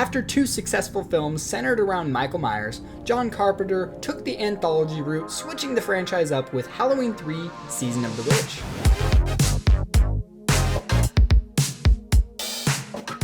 After 2 successful films centered around Michael Myers, John Carpenter took the anthology route, switching the franchise up with Halloween 3: Season of the Witch.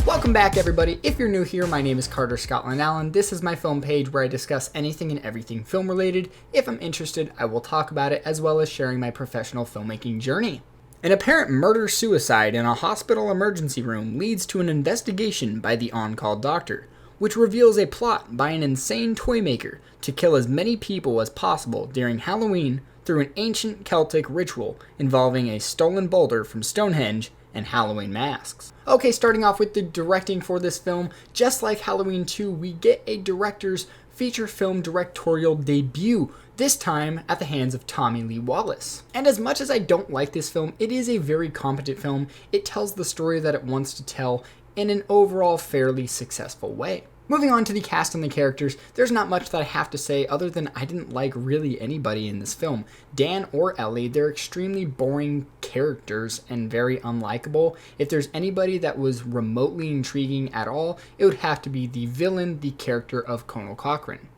Welcome back, everybody. If you're new here, my name is Carter Scotland Allen. This is my film page where I discuss anything and everything film related. If I'm interested, I will talk about it, as well as sharing my professional filmmaking journey. An apparent murder-suicide in a hospital emergency room leads to an investigation by the on-call doctor, which reveals a plot by an insane toy maker to kill as many people as possible during Halloween through an ancient Celtic ritual involving a stolen boulder from Stonehenge and Halloween masks. Okay, starting off with the directing for this film, just like Halloween 2, we get a director's feature film directorial debut, this time at the hands of Tommy Lee Wallace. And as much as I don't like this film, it is a very competent film. It tells the story that it wants to tell in an overall fairly successful way. Moving on to the cast and the characters, there's not much that I have to say other than I didn't like really anybody in this film. Dan or Ellie, they're extremely boring characters and very unlikable. If there's anybody that was remotely intriguing at all, it would have to be the villain, the character of Conal Cochran.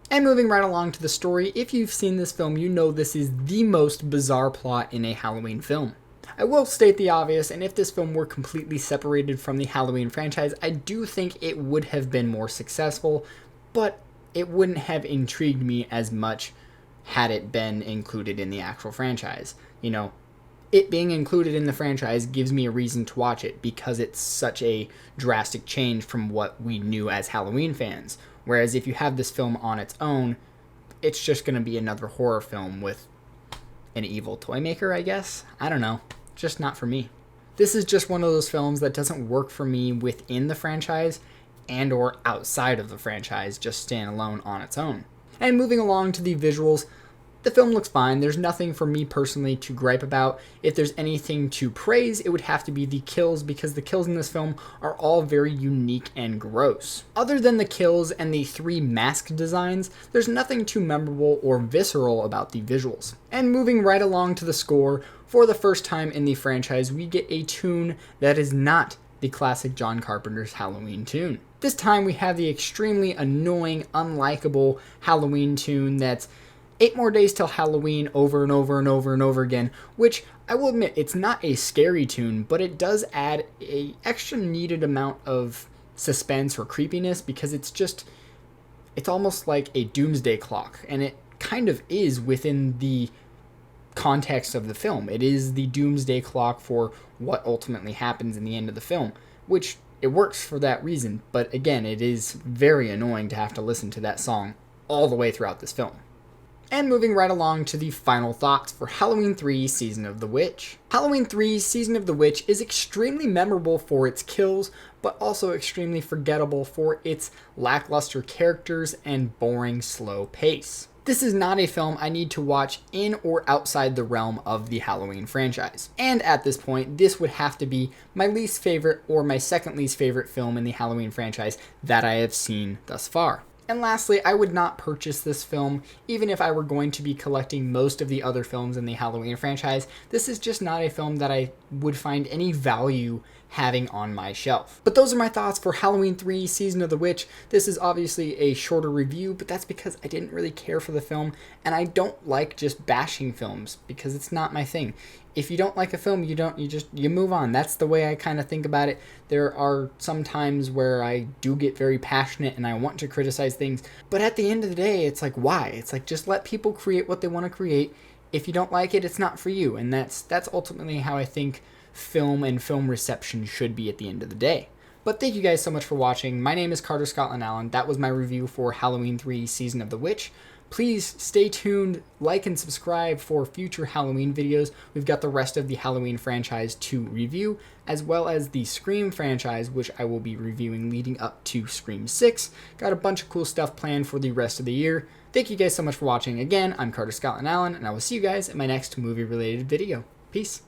And moving right along to the story, if you've seen this film, you know this is the most bizarre plot in a Halloween film. I will state the obvious, and if this film were completely separated from the Halloween franchise, I do think it would have been more successful, but it wouldn't have intrigued me as much had it been included in the actual franchise. You know, it being included in the franchise gives me a reason to watch it because it's such a drastic change from what we knew as Halloween fans. Whereas if you have this film on its own, it's just going to be another horror film with an evil toy maker, I guess? I don't know. Just not for me. This is just one of those films that doesn't work for me within the franchise and or outside of the franchise, just standalone on its own. And moving along to the visuals, the film looks fine. There's nothing for me personally to gripe about. If there's anything to praise, it would have to be the kills, because the kills in this film are all very unique and gross. Other than the kills and the 3 mask designs, there's nothing too memorable or visceral about the visuals. And moving right along to the score, for the first time in the franchise, we get a tune that is not the classic John Carpenter's Halloween tune. This time we have the extremely annoying, unlikable Halloween tune that's 8 More Days Till Halloween over and over and over and over again, which I will admit, it's not a scary tune, but it does add a extra needed amount of suspense or creepiness, because it's almost like a doomsday clock, and it kind of is within the context of the film. It is the doomsday clock for what ultimately happens in the end of the film, which it works for that reason, but again, it is very annoying to have to listen to that song all the way throughout this film. And moving right along to the final thoughts for Halloween 3: Season of the Witch. Halloween 3: Season of the Witch is extremely memorable for its kills, but also extremely forgettable for its lackluster characters and boring, slow pace. This is not a film I need to watch in or outside the realm of the Halloween franchise. And at this point, this would have to be my least favorite or my second least favorite film in the Halloween franchise that I have seen thus far. And lastly, I would not purchase this film even if I were going to be collecting most of the other films in the Halloween franchise. This is just not a film that I would find any value having on my shelf. But those are my thoughts for Halloween 3: Season of the Witch. This is obviously a shorter review, but that's because I didn't really care for the film, and I don't like just bashing films because it's not my thing. If you don't like a film, you move on. That's the way I kind of think about it. There are some times where I do get very passionate and I want to criticize things, but at the end of the day, it's like, why? It's like, just let people create what they want to create. If you don't like it, it's not for you, and that's ultimately how I think film and film reception should be at the end of the day. But thank you guys so much for watching. My name is Carter Scotland Allen. That was my review for Halloween 3: Season of the Witch. Please stay tuned, like and subscribe for future Halloween videos. We've got the rest of the Halloween franchise to review, as well as the Scream franchise, which I will be reviewing leading up to Scream 6. Got a bunch of cool stuff planned for the rest of the year. Thank you guys so much for watching. Again, I'm Carter Scotland Allen, and I will see you guys in my next movie-related video. Peace.